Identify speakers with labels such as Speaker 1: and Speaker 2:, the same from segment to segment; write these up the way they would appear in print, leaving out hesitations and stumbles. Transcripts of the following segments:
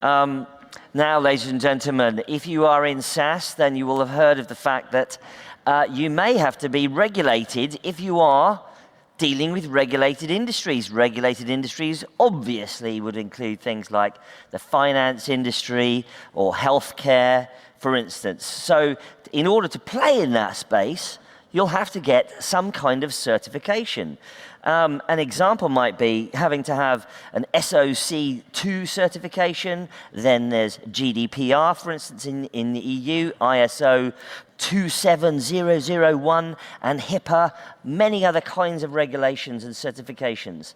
Speaker 1: Now, ladies and gentlemen, if you are in SaaS, then you will have heard of the fact that you may have to be regulated if you are dealing with regulated industries. Regulated industries obviously would include things like the finance industry or healthcare, for instance. So in order to play in that space, you'll have to get some kind of certification. An example might be having to have an SOC 2 certification, then there's GDPR, for instance, in the EU, ISO 27001, and HIPPA, many other kinds of regulations and certifications.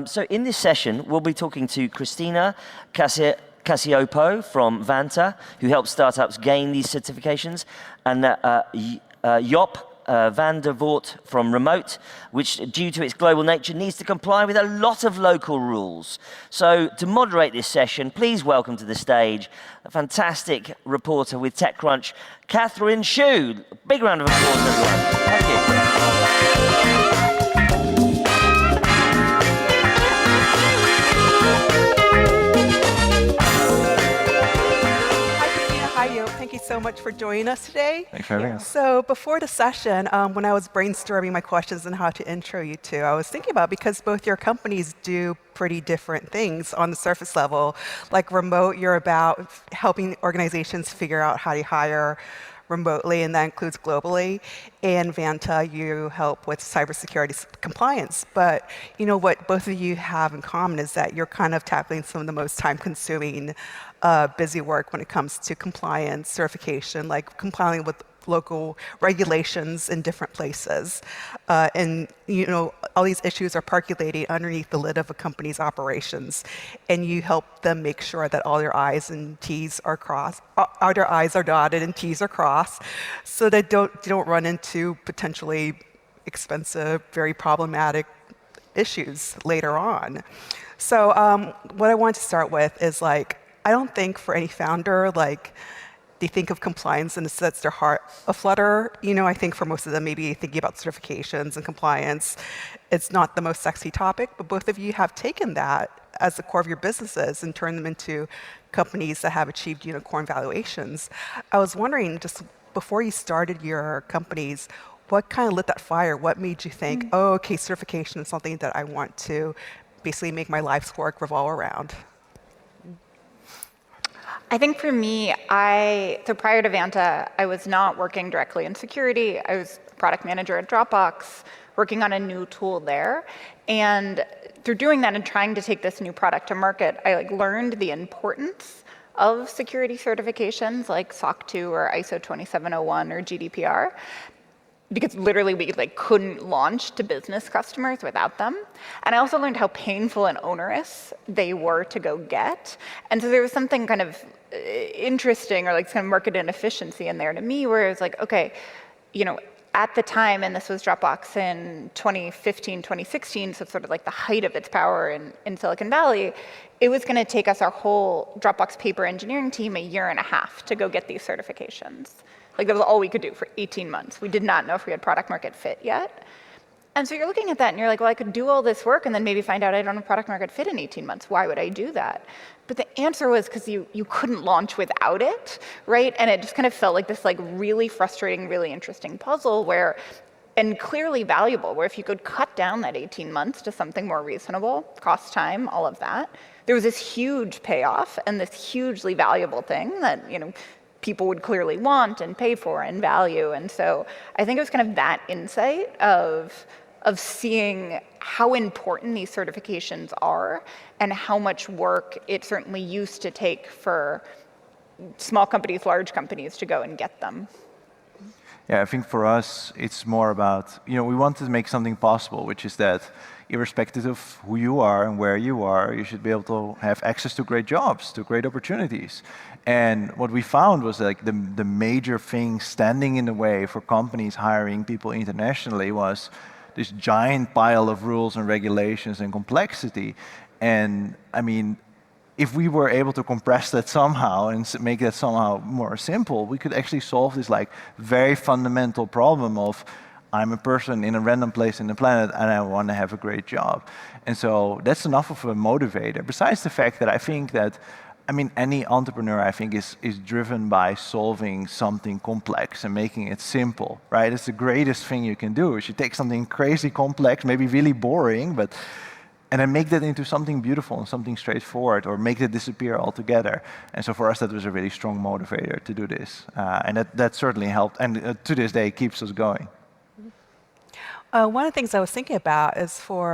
Speaker 1: So in this session, we'll be talking to Christina Cacioppo from Vanta, who helps startups gain these certifications, and Job Van Der Voort from Remote, which due to its global nature needs to comply with a lot of local rules. So to moderate this session, please welcome to the stage a fantastic reporter with TechCrunch, Catherine Shu. Big round of applause, everyone. Thank you.
Speaker 2: Thank you so much for joining us today.
Speaker 3: Thanks for having us.
Speaker 2: So before the session, when I was brainstorming my questions and how to intro you two, I was thinking about, because both your companies do pretty different things on the surface level. Like Remote, you're about helping organizations figure out how to hire remotely, and that includes globally. And Vanta, you help with cybersecurity compliance. But you know what both of you have in common is that you're kind of tackling some of the most time-consuming busy work when it comes to compliance, certification, like complying with local regulations in different places. And you know, all these issues are percolating underneath the lid of a company's operations, and you help them make sure that all their I's and T's are crossed, all their I's are dotted and T's are crossed, so that you don't run into potentially expensive, very problematic issues later on. So what I want to start with is, like, I don't think for any founder, like, they think of compliance and it sets their heart aflutter. You know, I think for most of them, maybe thinking about certifications and compliance, it's not the most sexy topic, but both of you have taken that as the core of your businesses and turned them into companies that have achieved unicorn valuations. I was wondering, just before you started your companies, what kind of lit that fire? What made you think, oh, okay, certification is something that I want to basically make my life's work revolve around?
Speaker 4: I think for me, so prior to Vanta, I was not working directly in security. I was a product manager at Dropbox, working on a new tool there. And through doing that and trying to take this new product to market, I learned the importance of security certifications like SOC 2 or ISO 27001 or GDPR. Because literally we couldn't launch to business customers without them. And I also learned how painful and onerous they were to go get. And so there was something kind of interesting or kind of market inefficiency in there to me, where it was like, okay, you know, at the time, and this was Dropbox in 2015, 2016, so sort of like the height of its power in Silicon Valley, it was gonna take us, our whole Dropbox paper engineering team, 1.5 years to go get these certifications. Like, that was all we could do for 18 months. We did not know if we had product market fit yet. And so you're looking at that and you're like, well, I could do all this work and then maybe find out I don't have product market fit in 18 months. Why would I do that? But the answer was because you couldn't launch without it, right? And it just kind of felt like this really frustrating, really interesting puzzle where, and clearly valuable, where if you could cut down that 18 months to something more reasonable, cost, time, all of that, there was this huge payoff and this hugely valuable thing that, you know, people would clearly want and pay for and value. And so I think it was kind of that insight of seeing how important these certifications are and how much work it certainly used to take for small companies, large companies to go and get them.
Speaker 3: Yeah, I think for us, it's more about, you know, we want to make something possible, which is that irrespective of who you are and where you are, you should be able to have access to great jobs, to great opportunities. And what we found was like the major thing standing in the way for companies hiring people internationally was this giant pile of rules and regulations and complexity. And I mean, if we were able to compress that somehow and make that somehow more simple, we could actually solve this very fundamental problem of, I'm a person in a random place in the planet and I want to have a great job. And so that's enough of a motivator. Besides the fact that I think that I mean, any entrepreneur, I think, is driven by solving something complex and making it simple, right? It's the greatest thing you can do. Is you take something crazy complex, maybe really boring, and then make that into something beautiful and something straightforward, or make it disappear altogether. And so for us, that was a really strong motivator to do this. And that certainly helped, and to this day, keeps us going.
Speaker 2: One of the things I was thinking about is for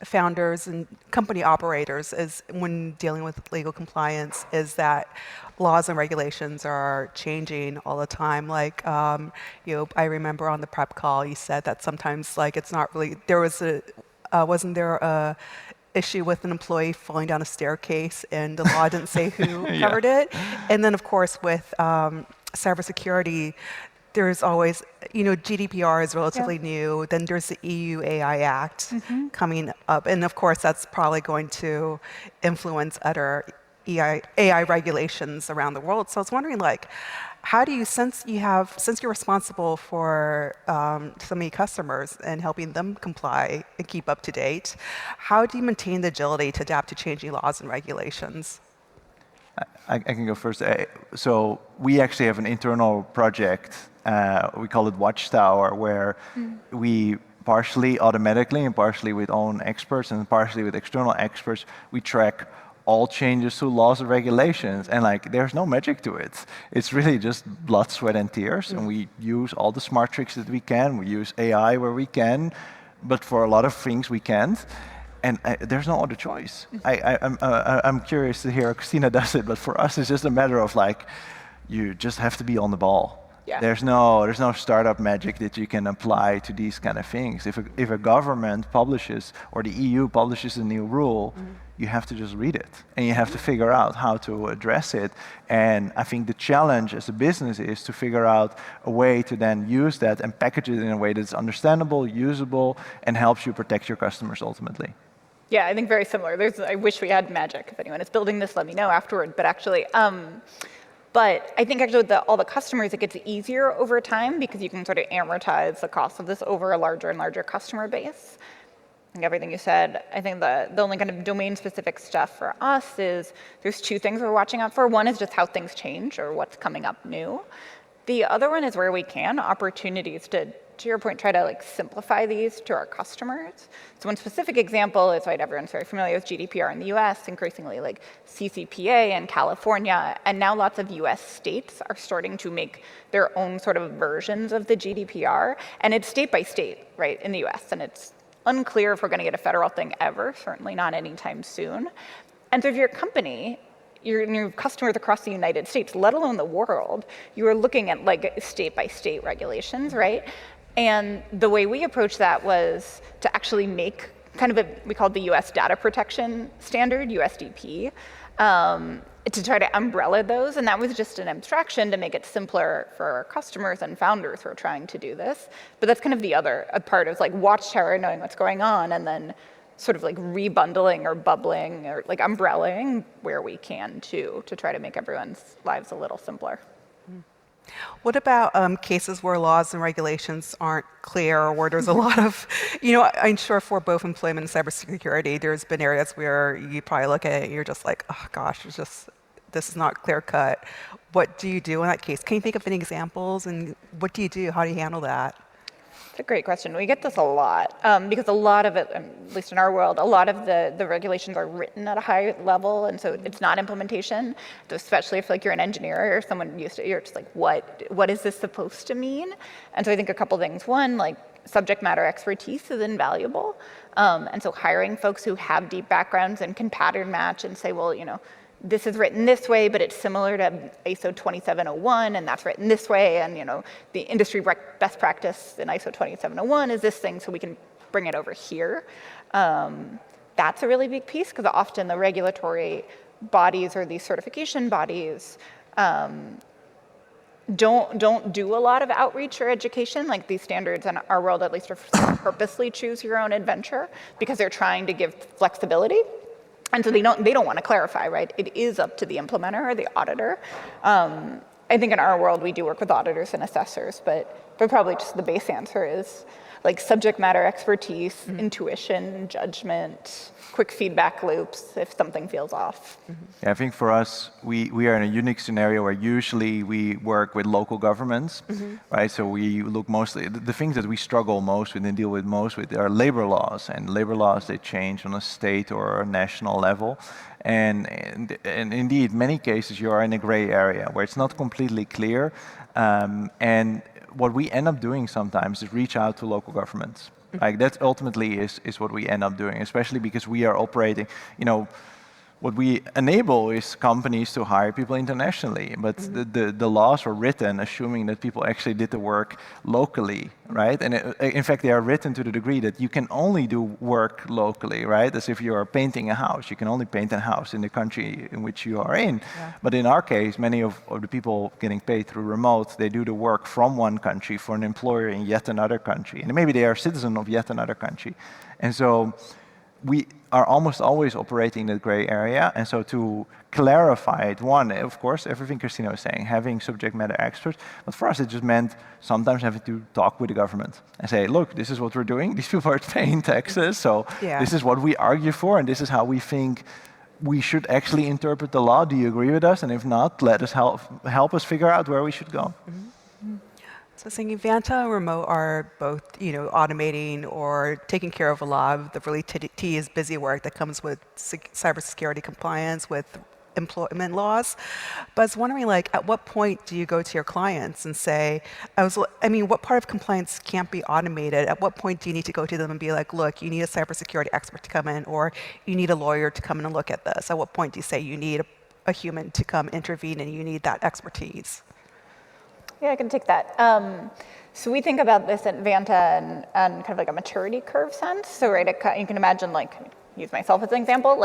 Speaker 2: founders and company operators is when dealing with legal compliance is that laws and regulations are changing all the time. Like, I remember on the prep call, you said that sometimes it's not really, there was wasn't there a issue with an employee falling down a staircase and the law didn't say who covered it? And then of course with cybersecurity, there's always, GDPR is relatively new. Then there's the EU AI Act coming up. And of course, that's probably going to influence other AI regulations around the world. So I was wondering, how do you, since you're responsible for so many customers and helping them comply and keep up to date, how do you maintain the agility to adapt to changing laws and regulations?
Speaker 3: I can go first. So we actually have an internal project, we call it Watchtower, where we partially automatically and partially with own experts and partially with external experts, we track all changes to laws and regulations. And there's no magic to it. It's really just blood, sweat, and tears. And we use all the smart tricks that we can. We use AI where we can, but for a lot of things we can't. And there's no other choice. I'm curious to hear how Christina does it, but for us, it's just a matter of you just have to be on the ball.
Speaker 4: Yeah.
Speaker 3: There's no startup magic that you can apply to these kind of things. If a government publishes or the EU publishes a new rule, you have to just read it and you have to figure out how to address it. And I think the challenge as a business is to figure out a way to then use that and package it in a way that's understandable, usable, and helps you protect your customers ultimately.
Speaker 4: Yeah, I think very similar. I wish we had magic. If anyone is building this, let me know afterward. But actually, but I think actually with all the customers, it gets easier over time because you can sort of amortize the cost of this over a larger and larger customer base. I think everything you said. I think the only kind of domain-specific stuff for us is there's two things we're watching out for. One is just how things change or what's coming up new. The other one is where we can, opportunities to your point, try to simplify these to our customers. So one specific example is, everyone's very familiar with GDPR in the US, increasingly CCPA in California, and now lots of US states are starting to make their own sort of versions of the GDPR, and it's state by state, right, in the US, and it's unclear if we're going to get a federal thing ever, certainly not anytime soon. And so if you're a company, your customers across the United States, let alone the world, you are looking at state by state regulations, right? And the way we approached that was to actually make kind of we called the US Data Protection Standard, USDP, to try to umbrella those. And that was just an abstraction to make it simpler for our customers and founders who are trying to do this. But that's kind of the other part of Watchtower, knowing what's going on, and then sort of rebundling or bubbling or umbrellaing where we can too, to try to make everyone's lives a little simpler.
Speaker 2: What about cases where laws and regulations aren't clear, or where there's a lot of, I'm sure for both employment and cybersecurity, there's been areas where you probably look at it and you're just oh gosh, this is not clear cut. What do you do in that case? Can you think of any examples, and what do you do? How do you handle that?
Speaker 4: It's a great question. We get this a lot because a lot of it, at least in our world, a lot of the regulations are written at a high level, and so it's not implementation. So especially if you're an engineer or someone used to, you're just what is this supposed to mean? And so I think a couple things. One, subject matter expertise is invaluable, and so hiring folks who have deep backgrounds and can pattern match and say, well, this is written this way, but it's similar to ISO 27001, and that's written this way, and the industry best practice in ISO 27001 is this thing, so we can bring it over here. That's a really big piece, because often the regulatory bodies or these certification bodies don't do a lot of outreach or education. These standards in our world, at least, are purposely choose your own adventure, because they're trying to give flexibility. And so they don't want to clarify, right? It is up to the implementer or the auditor. I think in our world we do work with auditors and assessors, but probably just the base answer is like subject matter expertise, intuition, judgment, quick feedback loops if something feels off.
Speaker 3: Yeah, I think for us, we are in a unique scenario where usually we work with local governments, right? So we look mostly, the things that we struggle most with and deal with most with are labor laws. And labor laws, they change on a state or a national level. And indeed, many cases you are in a gray area where it's not completely clear. And what we end up doing sometimes is reach out to local governments. Like that ultimately is what we end up doing, especially because we are operating, what we enable is companies to hire people internationally, but the laws are written assuming that people actually did the work locally, right? And in fact, they are written to the degree that you can only do work locally, right? As if you are painting a house. You can only paint a house in the country in which you are in. Yeah. But in our case, many of the people getting paid through remote, they do the work from one country for an employer in yet another country. And maybe they are a citizen of yet another country. And so we are almost always operating in that gray area. And so to clarify it, one, of course, everything Christina was saying, having subject matter experts, but for us it just meant sometimes having to talk with the government and say, look, this is what we're doing. These people are paying taxes, so this is what we argue for, and this is how we think we should actually interpret the law. Do you agree with us? And if not, let us help us figure out where we should go.
Speaker 2: So saying Vanta and Remote are both, automating or taking care of a lot of the really tedious, busy work that comes with cybersecurity compliance, with employment laws. But I was wondering, at what point do you go to your clients and say, what part of compliance can't be automated? At what point do you need to go to them and be like, look, you need a cybersecurity expert to come in, or you need a lawyer to come in and look at this? At what point do you say you need a human to come intervene and you need that expertise?
Speaker 4: Yeah, I can take that. So we think about this at Vanta and kind of like a maturity curve sense. So right, you can imagine, use myself as an example,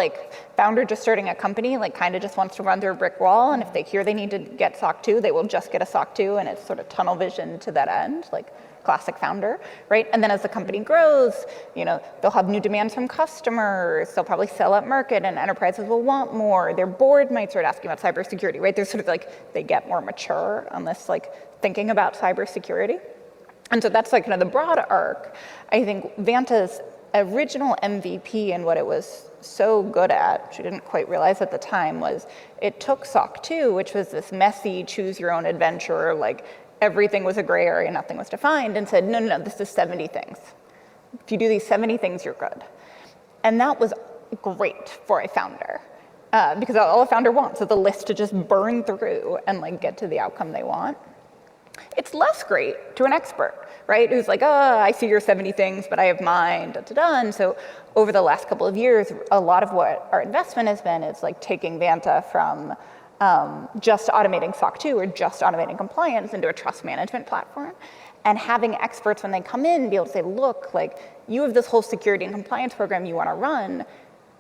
Speaker 4: founder just starting a company, kind of just wants to run through a brick wall, and if they hear they need to get SOC 2, they will just get a SOC 2, and it's sort of tunnel vision to that end, classic founder, right? And then as the company grows, they'll have new demands from customers, they'll probably sell up market, and enterprises will want more. Their board might start asking about cybersecurity, right? They're sort of they get more mature on this, thinking about cybersecurity. And so that's kind of the broad arc. I think Vanta's original MVP and what it was so good at, which we didn't quite realize at the time, was it took SOC 2, which was this messy, choose your own adventure, everything was a gray area, nothing was defined, and said, no, this is 70 things. If you do these 70 things, you're good. And that was great for a founder, because all a founder wants is a list to just burn through and get to the outcome they want. It's less great to an expert, right? Who's I see your 70 things, but I have mine, And so over the last couple of years, a lot of what our investment has been is taking Vanta from just automating SOC 2 or just automating compliance into a trust management platform, and having experts when they come in be able to say, look, you have this whole security and compliance program you want to run.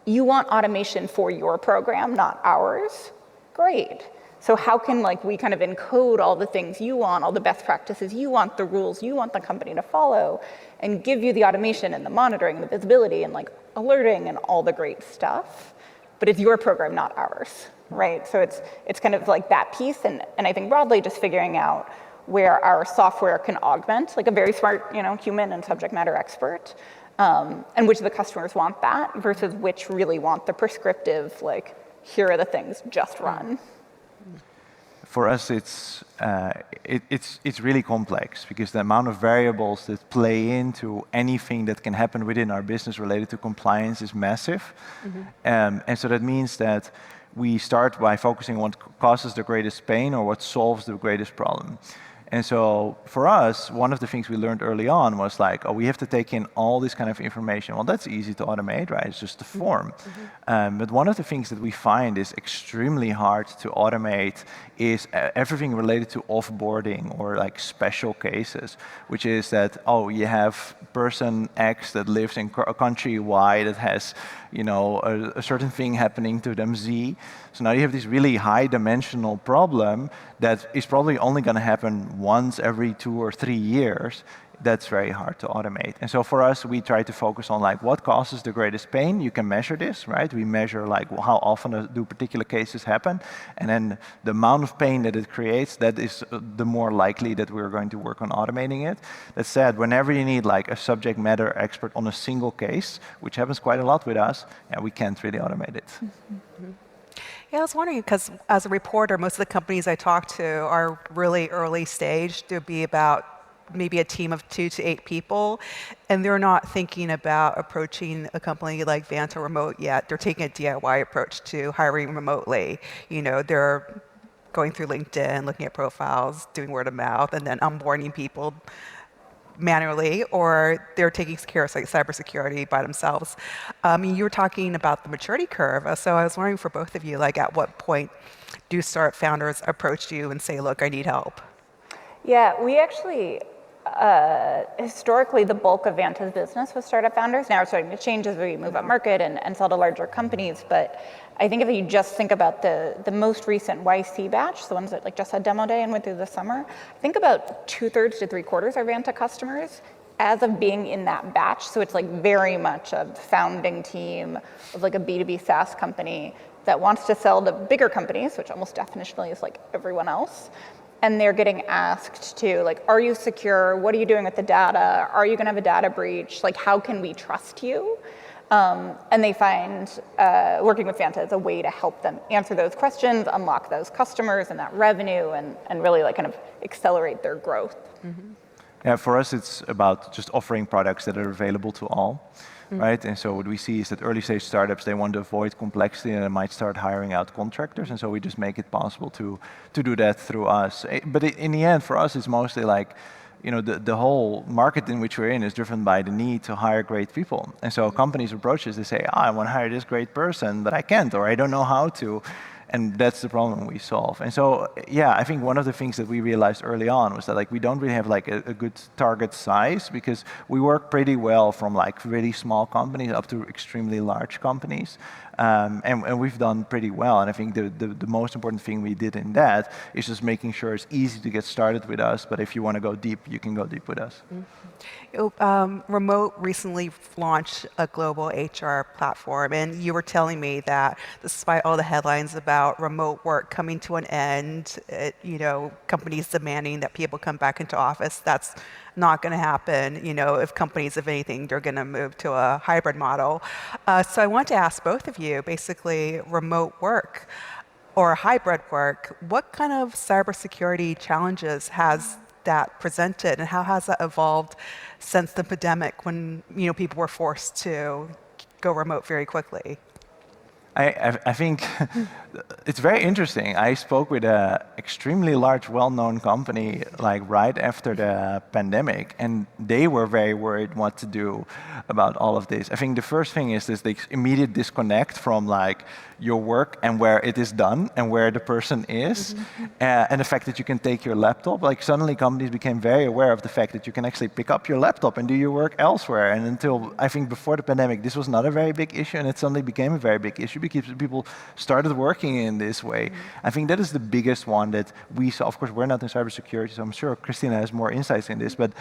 Speaker 4: You want automation for your program, not ours. Great. So how can we kind of encode all the things you want, all the best practices you want, the rules you want the company to follow, and give you the automation and the monitoring and the visibility and alerting and all the great stuff. But it's your program, not ours, right? So it's kind of that piece, and I think broadly just figuring out where our software can augment, a very smart human and subject matter expert, and which of the customers want that versus which really want the prescriptive, here are the things, just run.
Speaker 3: For us, it's really complex because the amount of variables that play into anything that can happen within our business related to compliance is massive. And so that means that we start by focusing on what causes the greatest pain or what solves the greatest problem. And so for us, one of the things we learned early on was we have to take in all this kind of information. Well, that's easy to automate, right? It's just a form. But one of the things that we find is extremely hard to automate is everything related to offboarding or special cases, which is that, you have person X that lives in a country Y that has, a certain thing happening to them Z. So now you have this really high dimensional problem that is probably only going to happen once every 2 or 3 years. that's very hard to automate. And so for us, we try to focus on like what causes the greatest pain. You can measure this, right? We measure like how often do particular cases happen, and then the amount of pain that it creates, that is the more likely that we're going to work on automating it. That said, whenever you need like a subject matter expert on a single case, which happens quite a lot with us, yeah, we can't really automate it.
Speaker 2: Yeah, I was wondering, because as a reporter, most of the companies I talk to are really early stage. There'd be about maybe a team of 2 to 8 people, and they're not thinking about approaching a company like Vanta Remote yet. They're taking a DIY approach to hiring remotely. You know, they're going through LinkedIn, looking at profiles, doing word of mouth, and then onboarding people manually, or they're taking care of like cybersecurity by themselves. You were talking about the maturity curve, so I was wondering for both of you, like at what point do startup founders approach you and say, look, I need help?
Speaker 4: Yeah, we actually, historically, the bulk of Vanta's business was startup founders. Now it's starting to change as we move up market and sell to larger companies. But I think if you just think about the most recent YC batch, the ones that like just had demo day and went through the summer, I think about 2/3 to 3/4 are Vanta customers as of being in that batch. So it's like very much a founding team of like a B2B SaaS company that wants to sell to bigger companies, which almost definitionally is like everyone else. And they're getting asked to, like, are you secure? What are you doing with the data? Are you going to have a data breach? Like, how can we trust you? And they find working with Vanta is a way to help them answer those questions, unlock those customers and that revenue, and really like kind of accelerate their growth.
Speaker 2: Mm-hmm.
Speaker 3: Yeah, for us, it's about just offering products that are available to all. Right, and so what we see is that early stage startups, they want to avoid complexity and they might start hiring out contractors, and so we just make it possible to do that through us. But in the end, for us, it's mostly like, you know, the whole market in which we're in is driven by the need to hire great people. And so companies approach us, they say, I want to hire this great person, but I can't, or I don't know how to. And that's the problem we solve. And so, yeah, I think one of the things that we realized early on was that like we don't really have like a good target size, because we work pretty well from like really small companies up to extremely large companies. And we've done pretty well. And I think the most important thing we did in that is just making sure it's easy to get started with us. But if you want to go deep, you can go deep with us.
Speaker 2: Remote recently launched a global HR platform, and you were telling me that despite all the headlines about remote work coming to an end, you know, companies demanding that people come back into office, that's not going to happen. You know, if companies, if anything, they're going to move to a hybrid model. So I want to ask both of you, basically, remote work or hybrid work, what kind of cybersecurity challenges has that presented, and how has that evolved since the pandemic, when, you know, people were forced to go remote very quickly?
Speaker 3: I think it's very interesting. I spoke with an extremely large, well-known company like right after the pandemic, and they were very worried what to do about all of this. I think the first thing is this immediate disconnect from like your work and where it is done and where the person is, and the fact that you can take your laptop. Like suddenly companies became very aware of the fact that you can actually pick up your laptop and do your work elsewhere. And until, I think before the pandemic, this was not a very big issue, and it suddenly became a very big issue because people started working in this way. I think that is the biggest one that we saw. Of course, we're not in cybersecurity, so I'm sure Christina has more insights in this, but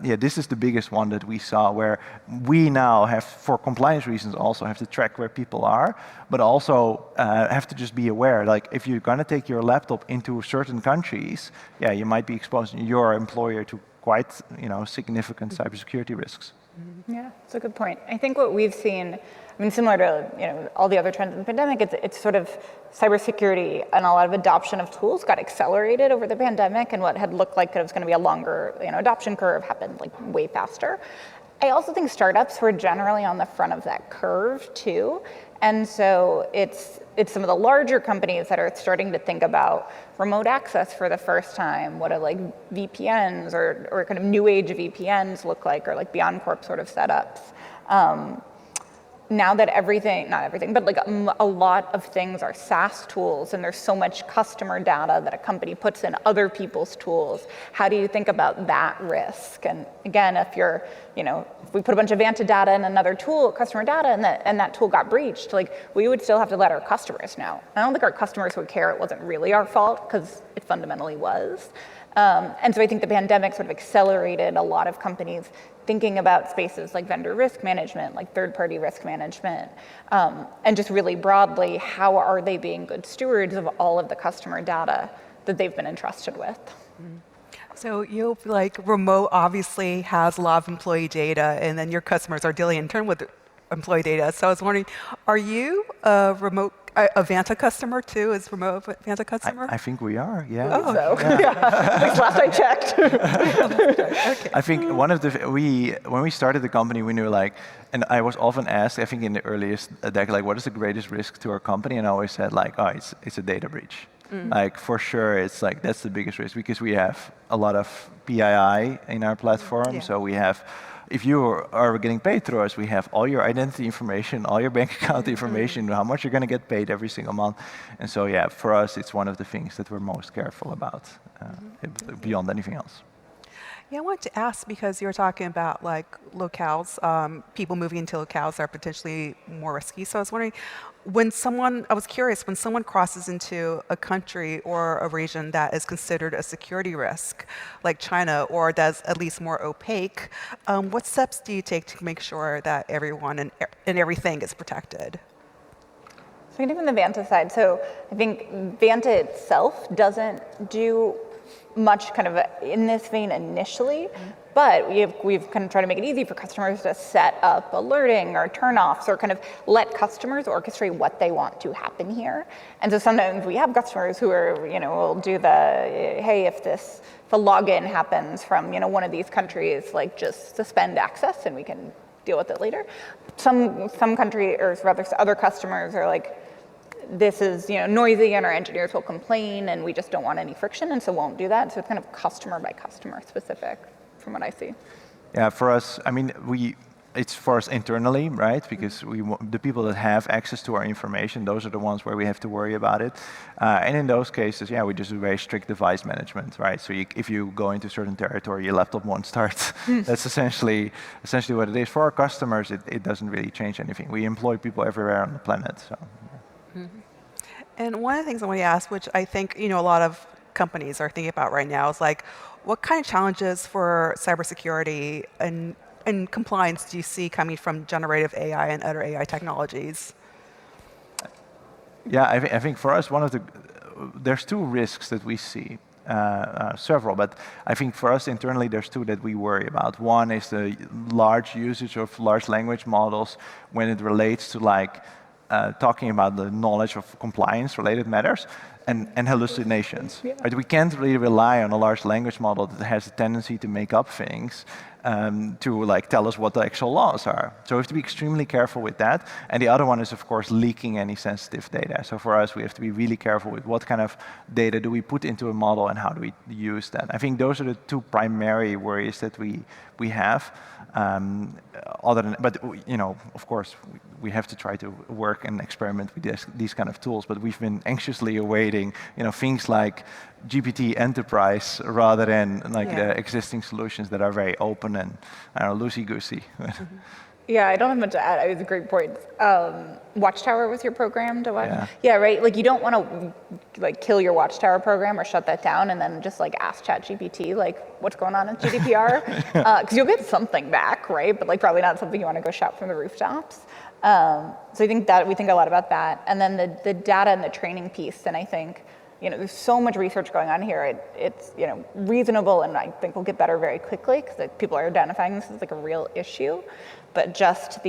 Speaker 3: yeah, this is the biggest one that we saw, where we now have, for compliance reasons, also have to track where people are, but also have to just be aware, like if you're gonna take your laptop into certain countries, yeah, you might be exposing your employer to quite, you know, significant cybersecurity risks.
Speaker 4: Yeah, that's a good point. I think what we've seen, I mean, similar to, you know, all the other trends in the pandemic, it's sort of cybersecurity and a lot of adoption of tools got accelerated over the pandemic, and what had looked like it was going to be a longer, you know, adoption curve happened like way faster. I also think startups were generally on the front of that curve too, and so it's some of the larger companies that are starting to think about remote access for the first time. What do like VPNs or kind of new age VPNs look like, or like BeyondCorp sort of setups. now that everything, not everything, but like a lot of things are SaaS tools and there's so much customer data that a company puts in other people's tools, how do you think about that risk? And again, if you're, if we put a bunch of Vanta data in another tool, customer data, and that tool got breached, like we would still have to let our customers know. I don't think our customers would care it wasn't really our fault because it fundamentally was. And so I think the pandemic sort of accelerated a lot of companies thinking about spaces like vendor risk management, like third-party risk management, and just really broadly, how are they being good stewards of all of the customer data that they've been entrusted with?
Speaker 2: So remote obviously has a lot of employee data, and then your customers are dealing in turn with employee data. So I was wondering, are you a Vanta customer too? Is remote a Vanta customer?
Speaker 3: I think we are, yeah.
Speaker 4: Oh, so. Yeah. At least last I checked.
Speaker 2: Okay.
Speaker 3: I think one of when we started the company, we knew and I was often asked, I think in the earliest decade, what is the greatest risk to our company? And I always said it's a data breach. For sure, it's that's the biggest risk because we have a lot of PII in our platform.
Speaker 2: Yeah.
Speaker 3: So we have, if you are getting paid through us, we have all your identity information, all your bank account information, how much you're going to get paid every single month. And so yeah, for us, it's one of the things that we're most careful about beyond anything else.
Speaker 2: Yeah, I wanted to ask because you were talking about locales, people moving into locales are potentially more risky. So I was wondering, I was curious, when someone crosses into a country or a region that is considered a security risk, like China, or that's at least more opaque, what steps do you take to make sure that everyone and everything is protected?
Speaker 4: So I think from the Vanta side, so I think Vanta itself doesn't do much kind of in this vein initially, but we've kind of tried to make it easy for customers to set up alerting or turn-offs or kind of let customers orchestrate what they want to happen here. And so sometimes we have customers who are, will do hey, if a login happens from, one of these countries, just suspend access and we can deal with it later. Some country, or rather other customers are this is noisy and our engineers will complain and we just don't want any friction and so won't do that. So it's kind of customer by customer specific from what I see.
Speaker 3: Yeah, for us, it's for us internally, right? Because the people that have access to our information, those are the ones where we have to worry about it. And in those cases, we just do very strict device management, right? So if you go into a certain territory, your laptop won't start. That's essentially what it is. For our customers, it doesn't really change anything. We employ people everywhere on the planet, so.
Speaker 2: And one of the things I want to ask, which I think a lot of companies are thinking about right now, is what kind of challenges for cybersecurity and compliance do you see coming from generative AI and other AI technologies?
Speaker 3: Yeah, I think for us, there's two risks that we see. Several, but I think for us internally, there's two that we worry about. One is the large usage of large language models when it relates to talking about the knowledge of compliance-related matters and hallucinations.
Speaker 4: Yeah.
Speaker 3: Right? We can't really rely on a large language model that has a tendency to make up things to tell us what the actual laws are. So we have to be extremely careful with that. And the other one is, of course, leaking any sensitive data. So for us, we have to be really careful with what kind of data do we put into a model and how do we use that. I think those are the two primary worries that we have. But of course, we have to try to work and experiment with these kind of tools. But we've been anxiously awaiting, things like GPT Enterprise rather than the existing solutions that are very open and loosey-goosey.
Speaker 4: Yeah, I don't have much to add. It was a great point. Watchtower was your program to watch?
Speaker 3: Yeah,
Speaker 4: right? You don't want to kill your Watchtower program or shut that down and then just ask ChatGPT what's going on with GDPR? Because you'll get something back, right? But probably not something you want to go shout from the rooftops. So I think that we think a lot about that. And then the data and the training piece, and I think there's so much research going on here. It's reasonable, and I think we'll get better very quickly because people are identifying this as a real issue. But just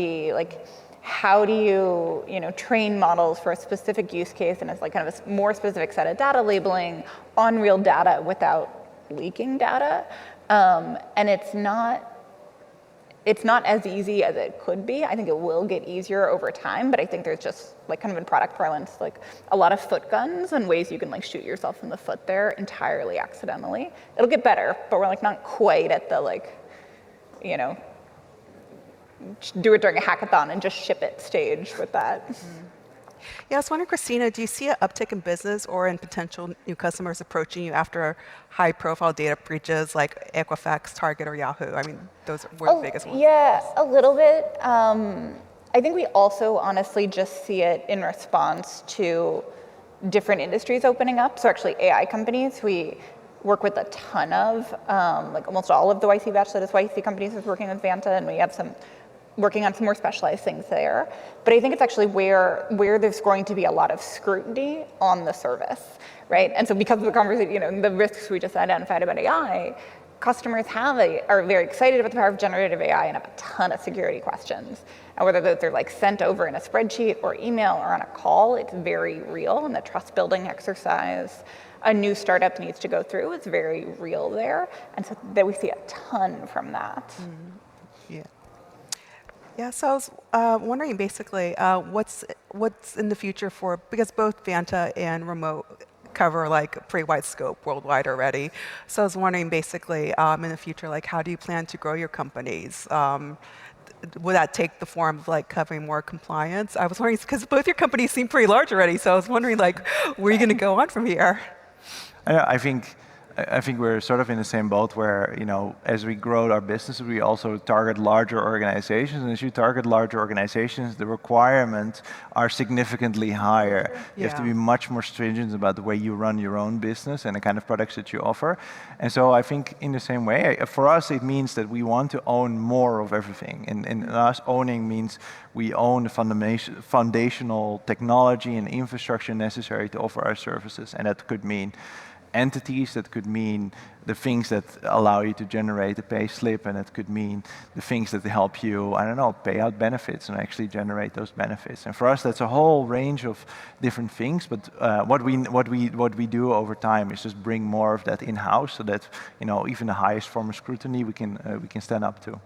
Speaker 4: how do you train models for a specific use case and it's kind of a more specific set of data labeling on real data without leaking data, and it's not as easy as it could be. I think it will get easier over time, but I think there's just kind of in product parlance, a lot of foot guns and ways you can shoot yourself in the foot there entirely accidentally. It'll get better, but we're not quite at the do it during a hackathon and just ship it stage with that.
Speaker 2: Yeah, I was wondering, Christina, do you see an uptick in business or in potential new customers approaching you after high-profile data breaches like Equifax, Target, or Yahoo? I mean, those were the biggest ones.
Speaker 4: Yeah, a little bit. I think we also honestly just see it in response to different industries opening up. So actually AI companies, we work with a ton of, like almost all of the YC batch that is YC companies is working with Vanta, and we have some working on some more specialized things there. But I think it's actually where there's going to be a lot of scrutiny on the service, right? And so because of the conversation, the risks we just identified about AI, customers are very excited about the power of generative AI and have a ton of security questions. And whether those are like sent over in a spreadsheet or email or on a call, it's very real, and the trust building exercise a new startup needs to go through is very real there. And so that we see a ton from that.
Speaker 2: Yeah. Yeah, so I was wondering basically what's in the future because both Vanta and Remote cover like a pretty wide scope worldwide already. So I was wondering basically in the future, like how do you plan to grow your companies? Would that take the form of like covering more compliance? I was wondering, because both your companies seem pretty large already, so I was wondering like, where are you going to go on from here?
Speaker 3: I think we're sort of in the same boat where, as we grow our business, we also target larger organizations. And as you target larger organizations, the requirements are significantly higher. You have to be much more stringent about the way you run your own business and the kind of products that you offer. And so I think in the same way, for us, it means that we want to own more of everything. And us owning means we own the foundational technology and infrastructure necessary to offer our services. And that could mean entities, that could mean the things that allow you to generate a pay slip, and it could mean the things that help you, pay out benefits and actually generate those benefits. And for us, that's a whole range of different things. But what we do over time is just bring more of that in-house, so that even the highest form of scrutiny we can stand up to.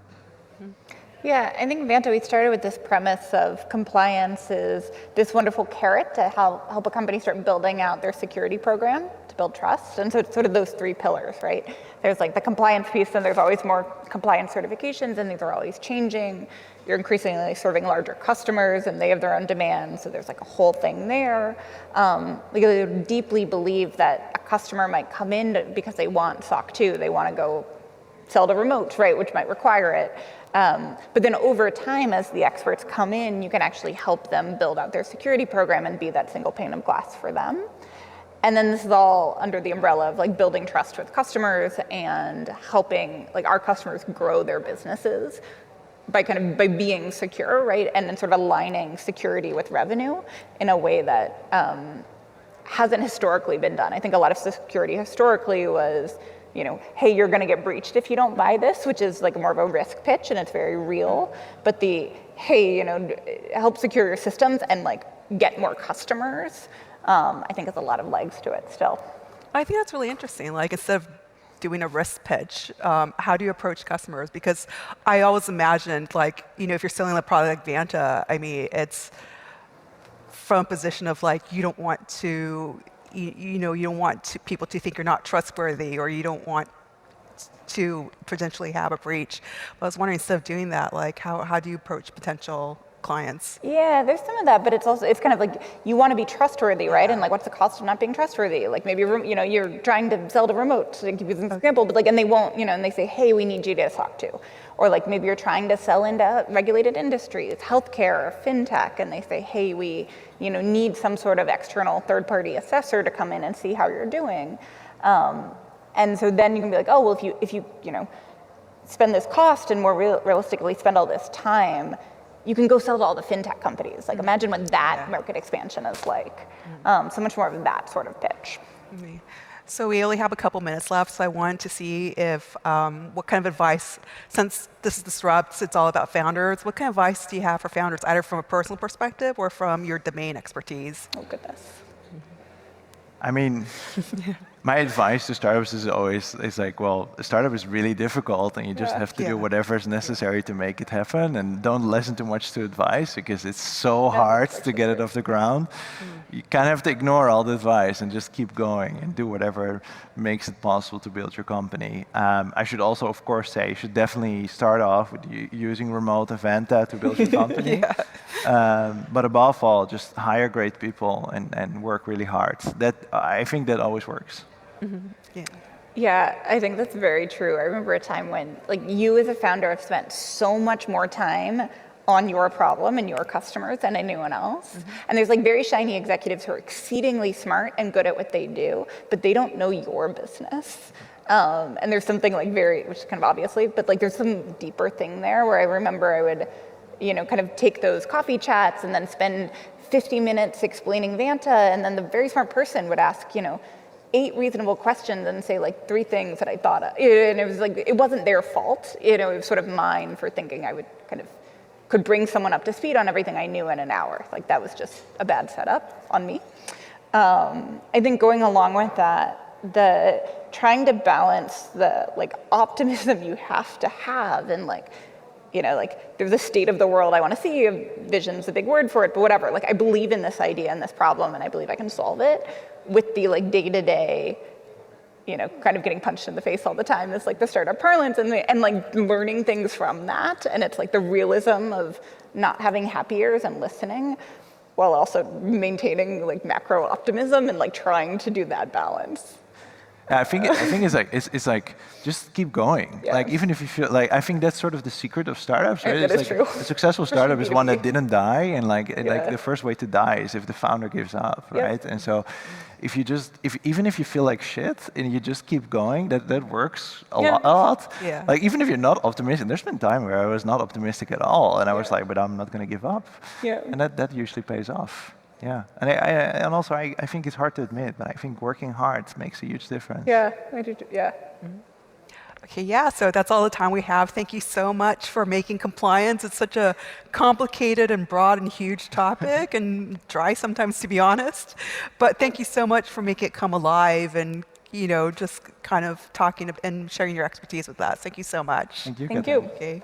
Speaker 4: Yeah, I think Vanta, we started with this premise of compliance is this wonderful carrot to help a company start building out their security program to build trust. And so it's sort of those three pillars, right? There's like the compliance piece, and there's always more compliance certifications, and these are always changing. You're increasingly serving larger customers, and they have their own demands, so there's like a whole thing there. We deeply believe that a customer might come in because they want SOC 2, they want to go sell to remote, right, which might require it. But then over time, as the experts come in, you can actually help them build out their security program and be that single pane of glass for them. And then this is all under the umbrella of like building trust with customers and helping like our customers grow their businesses by being secure, right? And then sort of aligning security with revenue in a way that hasn't historically been done. I think a lot of security historically was, hey, you're going to get breached if you don't buy this, which is like more of a risk pitch, and it's very real. But hey, help secure your systems and like get more customers, I think has a lot of legs to it still.
Speaker 2: I think that's really interesting. Like instead of doing a risk pitch, how do you approach customers? Because I always imagined like, if you're selling a product like Vanta, I mean, it's from a position of like, you don't want people to think you're not trustworthy, or you don't want to potentially have a breach. But I was wondering, instead of doing that, like how do you approach potential clients? Yeah,
Speaker 4: there's some of that, but it's kind of like you want to be trustworthy, right? And like, what's the cost of not being trustworthy? Like maybe you're trying to sell to remote, to give you an example, but like, and they won't, and they say, hey, we need you to talk to. Or like maybe you're trying to sell into regulated industries, healthcare, or fintech, and they say, hey, we need some sort of external third-party assessor to come in and see how you're doing. And so then you can be like, oh, well, if you spend this cost and more realistically spend all this time, you can go sell to all the fintech companies. Like imagine what that market expansion is like. So much more of that sort of pitch.
Speaker 2: So we only have a couple minutes left, so I wanted to see if, what kind of advice, since this is Disrupt, it's all about founders, what kind of advice do you have for founders, either from a personal perspective or from your domain expertise?
Speaker 4: Oh, goodness.
Speaker 3: I mean, My advice to startups is always, it's like, well, a startup is really difficult and you just have to do whatever is necessary to make it happen, and don't listen too much to advice because it's so hard to get it off the ground. You kind of have to ignore all the advice and just keep going and do whatever makes it possible to build your company. I should also, of course, say you should definitely start off with using remote and Vanta to build your company. But above all, just hire great people and work really hard. I think that always works.
Speaker 4: Yeah, I think that's very true. I remember a time when, like, you as a founder have spent so much more time on your problem and your customers than anyone else. And there's like very shiny executives who are exceedingly smart and good at what they do, but they don't know your business. And there's something like which is kind of obviously, but like there's some deeper thing there where I remember I would, kind of take those coffee chats and then spend 50 minutes explaining Vanta, and then the very smart person would ask, 8 reasonable questions and say like 3 things that I thought of. And it was like, it wasn't their fault. It was sort of mine for thinking I would could bring someone up to speed on everything I knew in an hour. Like that was just a bad setup on me. I think going along with that, the trying to balance the like optimism you have to have and like, there's a state of the world I want to see. Vision's a big word for it, but whatever. Like I believe in this idea and this problem, and I believe I can solve it. With the like day-to-day, kind of getting punched in the face all the time. This like the startup parlance and like learning things from that. And it's like the realism of not having happy ears and listening, while also maintaining like macro optimism and like trying to do that balance.
Speaker 3: I think it's like just keep going.
Speaker 4: Yeah.
Speaker 3: Like even if you feel like, I think that's sort of the secret of startups, right?
Speaker 4: That is
Speaker 3: like
Speaker 4: true.
Speaker 3: A successful startup is one that didn't die, and like the first way to die is if the founder gives up, right? And so if you just even if you feel like shit and you just keep going, that works a lot.
Speaker 2: Yeah.
Speaker 3: Like even if you're not optimistic, there's been time where I was not optimistic at all, and I was like, but I'm not going to give up.
Speaker 4: Yeah.
Speaker 3: And that usually pays off. Yeah, and also I think it's hard to admit, but I think working hard makes a huge difference.
Speaker 4: Yeah, I do. Yeah.
Speaker 2: Okay, so that's all the time we have. Thank you so much for making compliance. It's such a complicated and broad and huge topic and dry sometimes, to be honest. But thank you so much for making it come alive and, just kind of talking and sharing your expertise with us. Thank you so much.
Speaker 3: Thank you.
Speaker 4: Thank you.
Speaker 2: Okay.